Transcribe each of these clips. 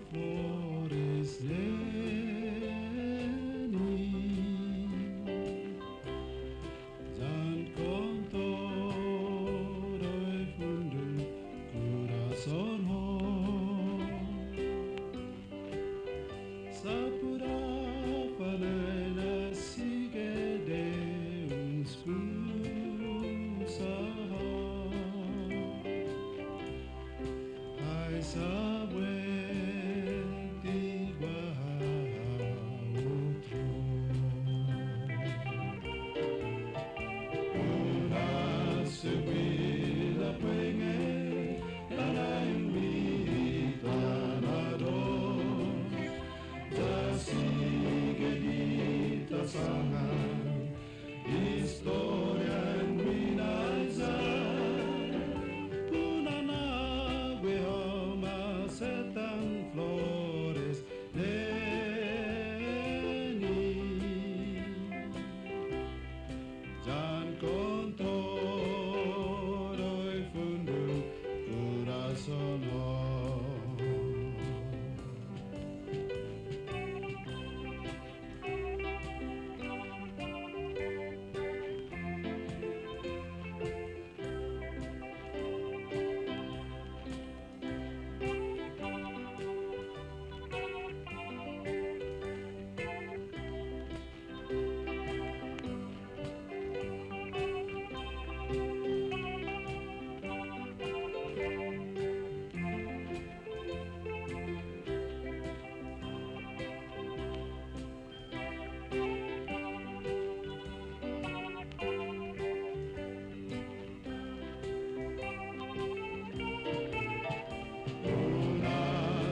flores Leni Jan cantor hoy funde corazón ho Sapura panela sigue de un spusa Hai saben tiba outro Una subida puenge la invita a dos Ya sigue dita sana Historia en mi setan flores Leni Jan cantor hoy funde corazón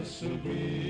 Subir